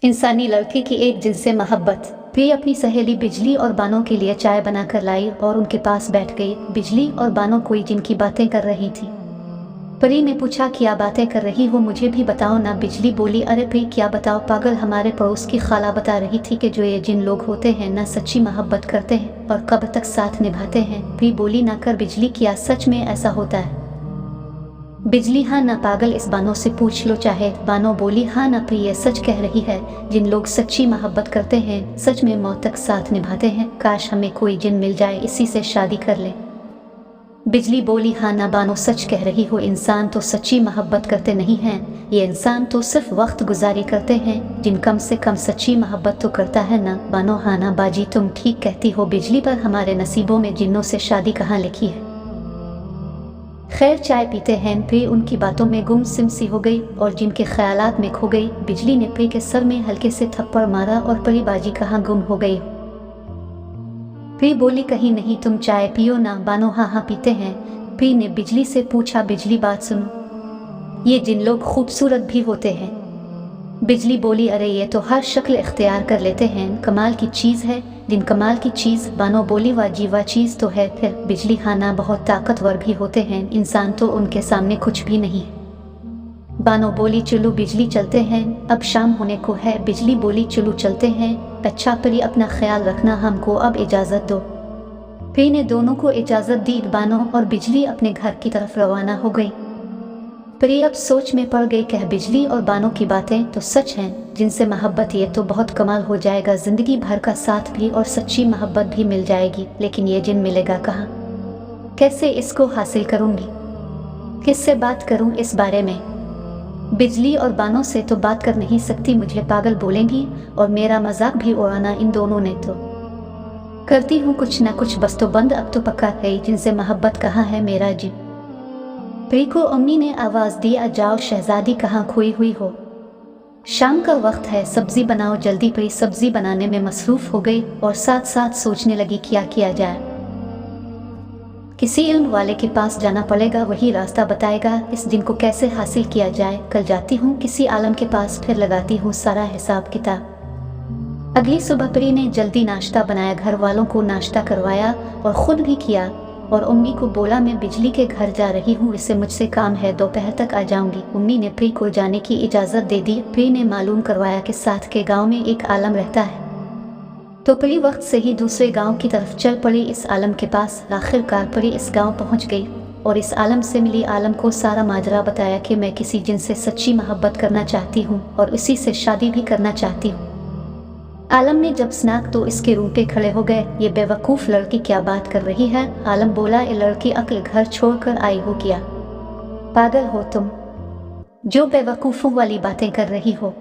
इंसानी लड़के की एक दिल से मोहब्बत। प्री अपनी सहेली बिजली और बानो के लिए चाय बनाकर लाई और उनके पास बैठ गई। बिजली और बानो कोई जिनकी बातें कर रही थी। परी ने पूछा, क्या बातें कर रही हो, मुझे भी बताओ ना। बिजली बोली, अरे प्री क्या बताओ पागल, हमारे पड़ोस की खाला बता रही थी कि जो ये जिन लोग होते हैं ना सच्ची मोहब्बत करते हैं और कब तक साथ निभाते हैं। प्री बोली, ना कर बिजली, क्या सच में ऐसा होता है? बिजली, हाँ ना पागल, इस बानो से पूछ लो चाहे। बानो बोली, हाँ ना प्री, ये सच कह रही है। जिन लोग सच्ची मोहब्बत करते हैं सच में मौत तक साथ निभाते हैं। काश हमें कोई जिन मिल जाए, इसी से शादी कर ले। बिजली बोली, हाँ ना बानो, सच कह रही हो। इंसान तो सच्ची मोहब्बत करते नहीं हैं, ये इंसान तो सिर्फ वक्त गुजारी करते हैं। जिन कम से कम सच्ची मोहब्बत तो करता है ना। बानो, हाँ ना बाजी, तुम ठीक कहती हो बिजली, पर हमारे नसीबों में जिन्नों से शादी कहाँ लिखी है। खैर चाय पीते हैं। प्री उनकी बातों में गुमसुम सी हो गई और जिनके ख्यालात में खो गई। बिजली ने प्री के सर में हल्के से थप्पड़ मारा और परी, बाजी कहाँ गुम हो गई? प्री बोली, कहीं नहीं, तुम चाय पियो ना। बानो, हाँ हाँ पीते हैं। प्री ने बिजली से पूछा, बिजली बात सुनो, ये जिन लोग खूबसूरत भी होते हैं? बिजली बोली, अरे ये तो हर शक्ल इख्तियार कर लेते हैं, कमाल की चीज़ है। दिन कमाल की चीज़? बानो बोली, वाह जी वाह, चीज़ तो है फिर। बिजली, हाँ ना बहुत ताकतवर भी होते हैं, इंसान तो उनके सामने कुछ भी नहीं है। बानो बोली, चलो बिजली चलते हैं, अब शाम होने को है। बिजली बोली, चलो चलते हैं। अच्छा परी, अपना ख्याल रखना, हमको अब इजाज़त दो। प्री ने दोनों को इजाज़त दी। बानो और बिजली अपने घर की तरफ रवाना हो गई। परी अब सोच में पड़ गई, कह बिजली और बानो की बातें तो सच हैं, जिनसे मोहब्बत ये तो बहुत कमाल हो जाएगा, ज़िंदगी भर का साथ भी और सच्ची मोहब्बत भी मिल जाएगी। लेकिन ये जिन मिलेगा कहाँ, कैसे इसको हासिल करूँगी, किससे बात करूँ इस बारे में? बिजली और बानो से तो बात कर नहीं सकती, मुझे पागल बोलेंगी और मेरा मजाक भी उड़ाना इन दोनों ने तो। करती हूँ कुछ ना कुछ, बस तो बंद अब तो पक्का गई, जिनसे मोहब्बत कहाँ है मेरा जी। प्री को अम्मी ने आवाज़ दिया, जाओ शहजादी, कहाँ खोई हुई हो, शाम का वक्त है, सब्जी बनाओ जल्दी। प्री सब्जी बनाने में मसरूफ़ हो गई और साथ साथ सोचने लगी क्या किया जाए। किसी इल्म वाले के पास जाना पड़ेगा, वही रास्ता बताएगा इस दिन को कैसे हासिल किया जाए। कल जाती हूँ किसी आलम के पास, फिर लगाती हूँ सारा हिसाब किताब। अगली सुबह प्री ने जल्दी नाश्ता बनाया, घर वालों को नाश्ता करवाया और ख़ुद भी किया और उम्मी को बोला, मैं बिजली के घर जा रही हूँ, इससे मुझसे काम है, दोपहर तक आ जाऊँगी। उम्मी ने प्री को जाने की इजाज़त दे दी। प्री ने मालूम करवाया कि साथ के गाँव में एक आलम रहता है, तो प्री वक्त से ही दूसरे गांव की तरफ चल पड़ी इस आलम के पास। आखिरकार प्री इस गांव पहुंच गई और इस आलम से मिली। आलम को सारा माजरा बताया कि मैं किसी जिन से सच्ची मोहब्बत करना चाहती हूं और उसी से शादी भी करना चाहती हूं। आलम ने जब सुना तो इसके रूंगटे खड़े हो गए, ये बेवकूफ़ लड़की क्या बात कर रही है। आलम बोला, ये लड़की अक्ल घर छोड़कर आई हो क्या, पागल हो तुम, जो बेवकूफ़ों वाली बातें कर रही हो,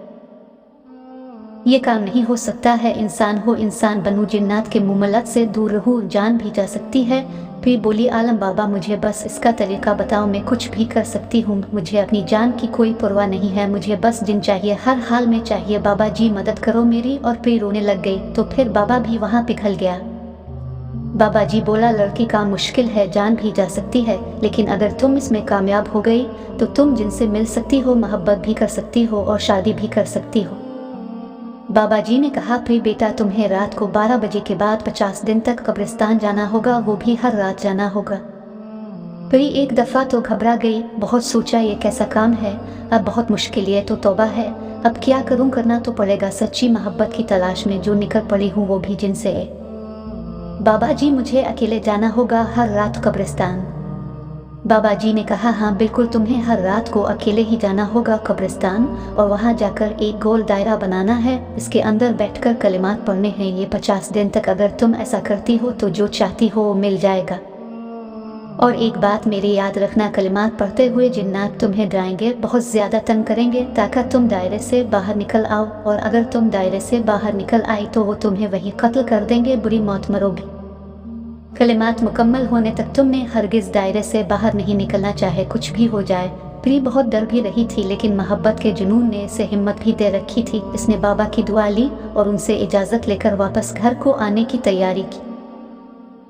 ये काम नहीं हो सकता है। इंसान हो इंसान बनूं, जिन्नात के मुमलत से दूर रहूं, जान भी जा सकती है। फिर बोली, आलम बाबा मुझे बस इसका तरीका बताओ, मैं कुछ भी कर सकती हूँ, मुझे अपनी जान की कोई परवाह नहीं है, मुझे बस जिन चाहिए, हर हाल में चाहिए, बाबा जी मदद करो मेरी। और फिर रोने लग गई तो फिर बाबा भी वहाँ पिघल गया। बाबा जी बोला, लड़की का मुश्किल है, जान भी जा सकती है, लेकिन अगर तुम इसमें कामयाब हो गई तो तुम जिनसे मिल सकती हो, मोहब्बत भी कर सकती हो और शादी भी कर सकती हो। बाबा जी ने कहा, फिर बेटा तुम्हें रात को 12 बजे के बाद 50 दिन तक कब्रिस्तान जाना होगा, वो भी हर रात जाना होगा। प्री एक दफ़ा तो घबरा गई, बहुत सोचा ये कैसा काम है, अब बहुत मुश्किल, ये तो तौबा है, अब क्या करूं, करना तो पड़ेगा। सच्ची मोहब्बत की तलाश में जो निकल पड़ी हूँ वो भी जिनसे है। बाबा जी मुझे अकेले जाना होगा हर रात कब्रिस्तान। बाबा जी ने कहा, हाँ बिल्कुल, तुम्हें हर रात को अकेले ही जाना होगा कब्रिस्तान और वहाँ जाकर एक गोल दायरा बनाना है, इसके अंदर बैठकर कलिमात पढ़ने हैं। ये 50 दिन तक अगर तुम ऐसा करती हो तो जो चाहती हो वो मिल जाएगा। और एक बात मेरी याद रखना, कलिमात पढ़ते हुए जिन्नात तुम्हें डराएंगे, बहुत ज़्यादा तंग करेंगे, ताकि तुम दायरे से बाहर निकल आओ, और अगर तुम दायरे से बाहर निकल आई तो वो तुम्हें वहीं कत्ल कर देंगे, बुरी मौत मरोगी। कलिमात मुकम्मल होने तक तुमने हरगिज़ दायरे से बाहर नहीं निकलना, चाहे कुछ भी हो जाए। प्री बहुत डर भी रही थी, लेकिन मोहब्बत के जुनून ने इसे हिम्मत भी दे रखी थी। इसने बाबा की दुआ ली और उनसे इजाज़त लेकर वापस घर को आने की तैयारी की।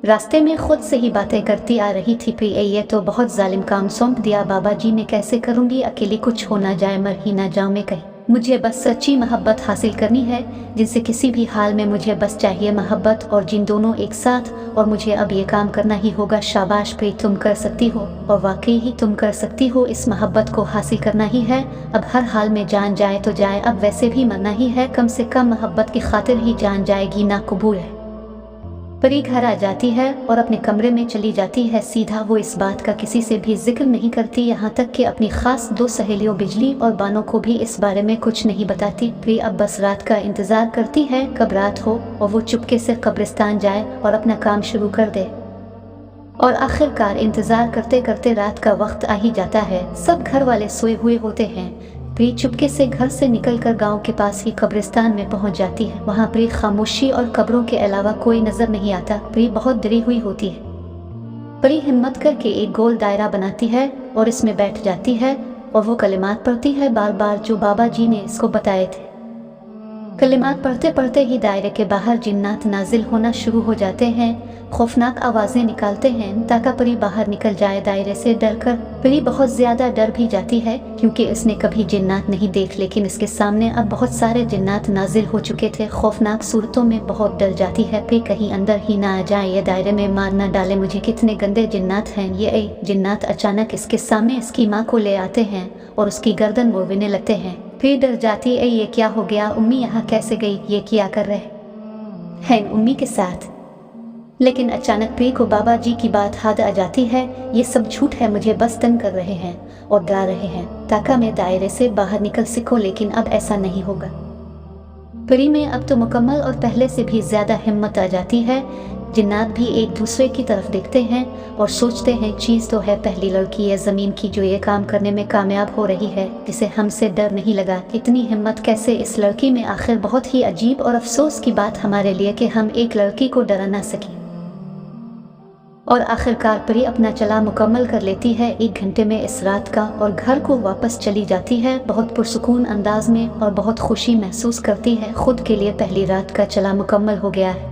रास्ते में खुद से ही बातें करती आ रही थी, प्री ये तो बहुत जालिम काम सौंप दिया बाबा जी ने, कैसे करूँगी अकेली, कुछ हो ना जाए, मर ही ना जाऊँ मैं कहीं। मुझे बस सच्ची मोहब्बत हासिल करनी है, जिनसे किसी भी हाल में मुझे बस चाहिए मोहब्बत, और जिन दोनों एक साथ, और मुझे अब ये काम करना ही होगा। शाबाश प्री, तुम कर सकती हो, और वाकई ही तुम कर सकती हो। इस मोहब्बत को हासिल करना ही है। अब हर हाल में जान जाए तो जाए, अब वैसे भी मरना ही है, कम से कम मोहब्बत की खातिर ही जान जाएगी ना, कबूल है। परी घर आ जाती है और अपने कमरे में चली जाती है सीधा। वो इस बात का किसी से भी जिक्र नहीं करती, यहाँ तक कि अपनी खास 2 सहेलियों बिजली और बानो को भी इस बारे में कुछ नहीं बताती। परी अब बस रात का इंतजार करती है, कब रात हो और वो चुपके से कब्रिस्तान जाए और अपना काम शुरू कर दे। और आखिरकार इंतजार करते करते रात का वक्त आ ही जाता है। सब घर वाले सोए हुए होते हैं। प्री चुपके से घर से निकलकर गांव के पास ही कब्रिस्तान में पहुंच जाती है। वहां प्री खामोशी और कब्रों के अलावा कोई नजर नहीं आता। प्री बहुत डरी हुई होती है। प्री हिम्मत करके एक गोल दायरा बनाती है और इसमें बैठ जाती है और वो कलिमात पढ़ती है बार बार, जो बाबा जी ने इसको बताए थे। कलिमात पढ़ते पढ़ते ही दायरे के बाहर जिन्नात नाजिल होना शुरू हो जाते हैं, खौफनाक आवाज़ें निकालते हैं ताकि परी बाहर निकल जाए दायरे से डरकर। परी बहुत ज़्यादा डर भी जाती है क्योंकि इसने कभी जिन्नात नहीं देख, लेकिन इसके सामने अब बहुत सारे जिन्नात नाजिल हो चुके थे। खौफनाक सूरतों में बहुत डर जाती है। परी कहीं अंदर ही ना आ जाए, ये दायरे में मार ना डाले मुझे, कितने गंदे जिन्नात हैं ये। जिन्नात अचानक इसके सामने इसकी माँ को ले आते हैं और उसकी गर्दन मुड़ने लगते हैं। फिर डर जाती है, ये क्या हो गया, उम्मी यहाँ कैसे गई, ये क्या कर रहे हैं उम्मी के साथ। लेकिन अचानक प्री को बाबा जी की बात याद आ जाती है। ये सब झूठ है, मुझे बस तंग कर रहे हैं और डरा रहे हैं ताकि मैं दायरे से बाहर निकल सकूं, लेकिन अब ऐसा नहीं होगा। प्री में अब तो मुकम्मल और पहले से भी ज़्यादा हिम्मत आ जाती है। जिन्नात भी एक दूसरे की तरफ देखते हैं और सोचते हैं, चीज़ तो है पहली लड़की है ज़मीन की जो ये काम करने में कामयाब हो रही है, जिसे हमसे डर नहीं लगा। इतनी हिम्मत कैसे इस लड़की में। आखिर बहुत ही अजीब और अफसोस की बात हमारे लिए कि हम एक लड़की को डरा ना सके। और आखिरकार परी अपना चला मुकम्मल कर लेती है 1 घंटे में इस रात का, और घर को वापस चली जाती है बहुत पुरसुकून अंदाज में, और बहुत खुशी महसूस करती है खुद के लिए पहली रात का चला मुकम्मल हो गया है।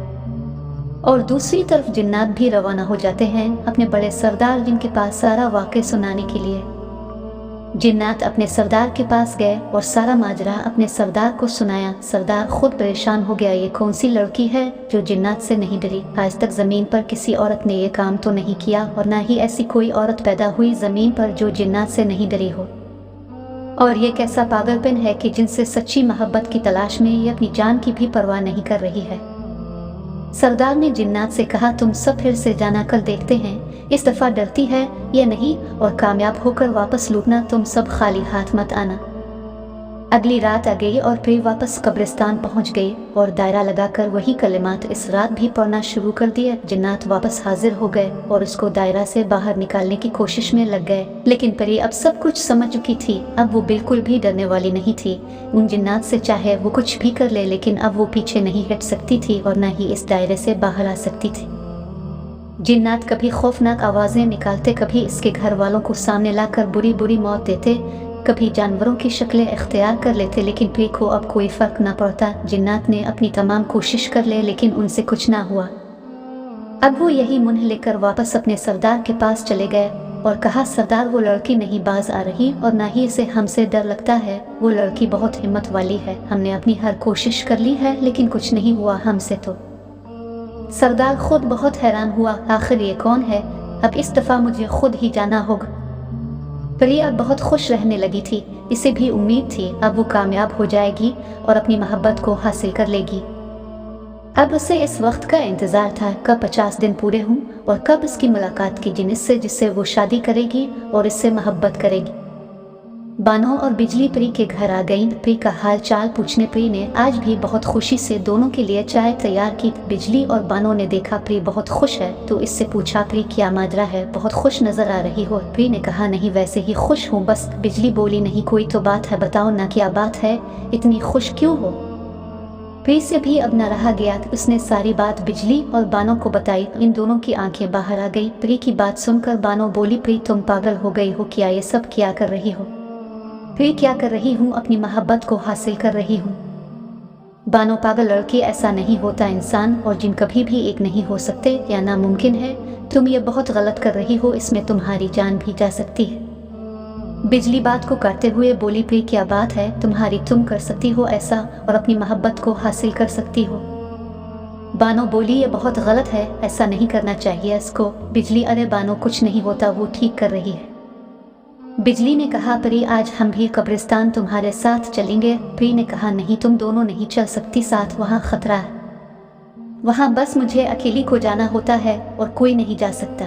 और दूसरी तरफ जिन्नात भी रवाना हो जाते हैं अपने बड़े सरदार जिनके पास सारा वाक़या सुनाने के लिए। जिन्नात अपने सरदार के पास गए और सारा माजरा अपने सरदार को सुनाया। सरदार खुद परेशान हो गया, ये कौन सी लड़की है जो जिन्नात से नहीं डरी। आज तक ज़मीन पर किसी औरत ने ये काम तो नहीं किया, और ना ही ऐसी कोई औरत पैदा हुई ज़मीन पर जो जिन्नात से नहीं डरी हो। और ये कैसा पागलपन है कि जिनसे सच्ची मोहब्बत की तलाश में ये अपनी जान की भी परवाह नहीं कर रही है। सरदार ने जिन्नात से कहा, तुम सब फिर से जाना, कल देखते हैं इस दफ़ा डरती है या नहीं, और कामयाब होकर वापस लौटना, तुम सब खाली हाथ मत आना। अगली रात आ गई और फिर वापस कब्रिस्तान पहुंच गई और दायरा लगाकर वही कलिमात इस रात भी पढ़ना शुरू कर दिए। जिन्नात वापस हाजिर हो गए और उसको दायरा से बाहर निकालने की कोशिश में लग गए, लेकिन परी अब सब कुछ समझ चुकी थी। अब वो बिल्कुल भी डरने वाली नहीं थी। उन जिन्नात से चाहे वो कुछ भी कर ले, लेकिन अब वो पीछे नहीं हट सकती थी और न ही इस दायरे से बाहर आ सकती थी। जिन्नात कभी खौफनाक आवाज़ें निकालते, कभी इसके घर वालों को सामने लाकर बुरी बुरी मौत देते, कभी जानवरों की शक्लें इख्तियार कर लेते, लेकिन परी को अब कोई फ़र्क ना पड़ता। जिन्नात ने अपनी तमाम कोशिश कर ले, लेकिन उनसे कुछ ना हुआ। अब वो यही मुंह लेकर वापस अपने सरदार के पास चले गए और कहा, सरदार वो लड़की नहीं बाज आ रही और ना ही इसे हमसे डर लगता है। वो लड़की बहुत हिम्मत वाली है, हमने अपनी हर कोशिश कर ली है लेकिन कुछ नहीं हुआ हमसे तो। सरदार खुद बहुत हैरान हुआ, आखिर ये कौन है, अब इस दफ़ा मुझे खुद ही जाना होगा। परी अब बहुत खुश रहने लगी थी, इसे भी उम्मीद थी अब वो कामयाब हो जाएगी और अपनी मोहब्बत को हासिल कर लेगी। अब उसे इस वक्त का इंतज़ार था, कब 50 दिन पूरे हों और कब इसकी मुलाकात की जिससे वो शादी करेगी और इससे मोहब्बत करेगी। बानो और बिजली परी के घर आ गईं। परी का हाल चाल पूछने परी ने आज भी बहुत खुशी से दोनों के लिए चाय तैयार की। बिजली और बानो ने देखा परी बहुत खुश है तो इससे पूछा, परी क्या माजरा है, बहुत खुश नजर आ रही हो। परी ने कहा, नहीं वैसे ही खुश हूँ बस। बिजली बोली, नहीं कोई तो बात है, बताओ ना क्या बात है, इतनी खुश क्यों हो। परी से भी अब न रहा गया, उसने सारी बात बिजली और बानो को बताई। इन दोनों की आंखें बाहर आ गई। परी की बात सुनकर बानो बोली, परी तुम पागल हो गई हो क्या, ये सब क्या कर रही हो। फिर क्या कर रही हूँ, अपनी मोहब्बत को हासिल कर रही हूँ। बानो, पागल लड़के ऐसा नहीं होता, इंसान और जिन कभी भी एक नहीं हो सकते या नामुमकिन है। तुम ये बहुत गलत कर रही हो, इसमें तुम्हारी जान भी जा सकती है। बिजली बात को करते हुए बोली, प्री क्या बात है तुम्हारी, तुम कर सकती हो ऐसा और अपनी मोहब्बत को हासिल कर सकती हो। बानो बोली, ये बहुत गलत है, ऐसा नहीं करना चाहिए इसको। बिजली, अरे बानो कुछ नहीं होता, वो ठीक कर रही है। बिजली ने कहा, परी आज हम भी कब्रिस्तान तुम्हारे साथ चलेंगे। प्री ने कहा, नहीं तुम दोनों नहीं चल सकती साथ, वहाँ खतरा है, वहाँ बस मुझे अकेली को जाना होता है और कोई नहीं जा सकता।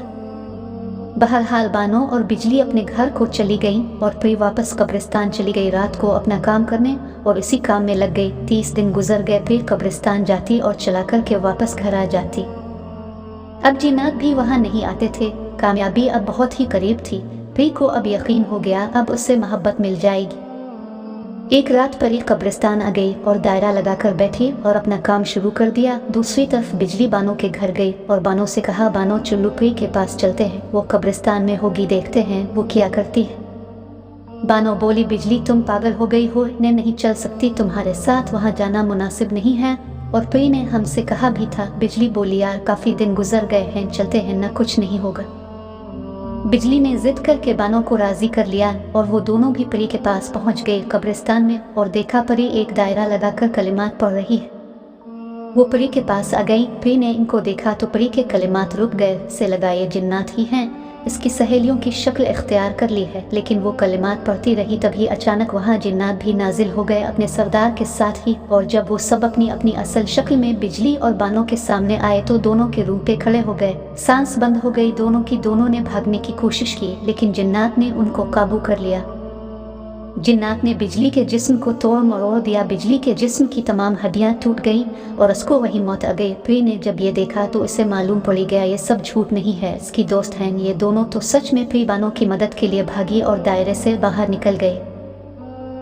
बहरहाल बानो और बिजली अपने घर को चली गईं और प्री वापस कब्रिस्तान चली गई रात को अपना काम करने और इसी काम में लग गई। 30 दिन गुजर गए, फिर कब्रिस्तान जाती और चला कर के वापस घर आ जाती। अब जिन्नात भी वहाँ नहीं आते थे, कामयाबी अब बहुत ही करीब थी। प्री को अब यकीन हो गया अब उससे मोहब्बत मिल जाएगी। एक रात परी कब्रिस्तान आ गई और दायरा लगाकर बैठी और अपना काम शुरू कर दिया। दूसरी तरफ बिजली बानो के घर गई और बानो से कहा, बानो चुल्लू प्री के पास चलते हैं, वो कब्रिस्तान में होगी, देखते हैं वो क्या करती है। बानो बोली, बिजली तुम पागल हो गई हो, मैं नहीं चल सकती तुम्हारे साथ, वहाँ जाना मुनासिब नहीं है और प्री ने हमसे कहा भी था। बिजली बोली, यार काफ़ी दिन गुजर गए हैं, चलते हैं ना, कुछ नहीं होगा। बिजली ने जिद करके बानो को राजी कर लिया और वो दोनों भी परी के पास पहुंच गए कब्रिस्तान में और देखा परी एक दायरा लगाकर कलिमात पढ़ रही है। वो परी के पास आ गई। परी ने इनको देखा तो परी के कलिमात रुक गए, से लगा ये जिन्नात ही हैं, इसकी सहेलियों की शक्ल इख्तियार कर ली है। लेकिन वो कलिमात पढ़ती रही, तभी अचानक वहाँ जिन्नात भी नाजिल हो गए अपने सरदार के साथ ही। और जब वो सब अपनी अपनी असल शक्ल में बिजली और बानो के सामने आए तो दोनों के रूह पे खड़े हो गए। सांस बंद हो गई दोनों की। दोनों ने भागने की कोशिश की लेकिन जिन्नात ने उनको काबू कर लिया। जिन्नात ने बिजली के जिस्म को तोड़ मरोड़ दिया, बिजली के जिस्म की तमाम हड्डियां टूट गईं और उसको वही मौत आ गई। प्री ने जब ये देखा तो इसे मालूम पड़ गया ये सब झूठ नहीं है, इसकी दोस्त हैं ये दोनों। तो सच में प्री बानो की मदद के लिए भागी और दायरे से बाहर निकल गई।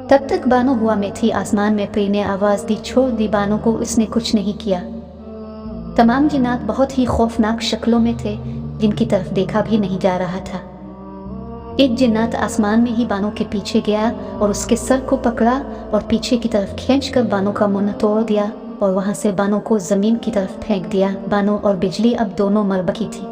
तब तक बानो हुआ में थी आसमान में। प्री ने आवाज़ दी, छोड़ दी बानो को, इसने कुछ नहीं किया। तमाम जिन्नात बहुत ही खौफनाक शक्लों में थे जिनकी तरफ देखा भी नहीं जा रहा था। एक जिन्नात आसमान में ही बानो के पीछे गया और उसके सर को पकड़ा और पीछे की तरफ खींचकर बानो का मुंह तोड़ दिया और वहां से बानो को जमीन की तरफ फेंक दिया। बानो और बिजली अब दोनों मर बकी थी।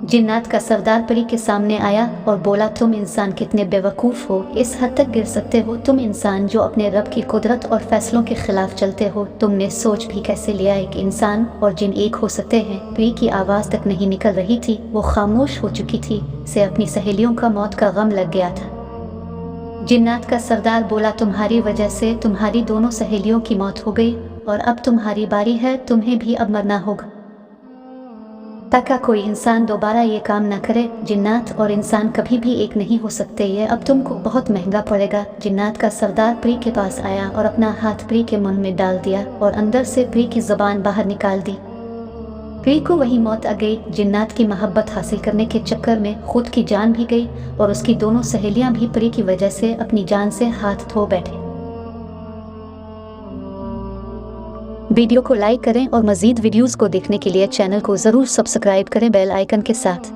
जिन्नात का सरदार परी के सामने आया और बोला, तुम इंसान कितने बेवकूफ़ हो, इस हद तक गिर सकते हो। तुम इंसान जो अपने रब की कुदरत और फैसलों के खिलाफ चलते हो, तुमने सोच भी कैसे लिया है कि इंसान और जिन एक हो सकते हैं। परी की आवाज़ तक नहीं निकल रही थी, वो खामोश हो चुकी थी, से अपनी सहेलियों का मौत का गम लग गया था। जिन्नात का सरदार बोला, तुम्हारी वजह से तुम्हारी दोनों सहेलियों की मौत हो गई और अब तुम्हारी बारी है, तुम्हें भी अब मरना होगा, ताकि कोई इंसान दोबारा ये काम न करे। जिन्नात और इंसान कभी भी एक नहीं हो सकते, ये अब तुमको बहुत महंगा पड़ेगा। जिन्नात का सरदार प्री के पास आया और अपना हाथ प्री के मुंह में डाल दिया और अंदर से प्री की ज़बान बाहर निकाल दी। प्री को वही मौत आ गई। जिन्नात की मोहब्बत हासिल करने के चक्कर में खुद की जान भी गई और उसकी दोनों सहेलियां भी प्री की वजह से अपनी जान से हाथ धो बैठे। वीडियो को लाइक करें और मज़ीद वीडियोस को देखने के लिए चैनल को ज़रूर सब्सक्राइब करें बेल आइकन के साथ।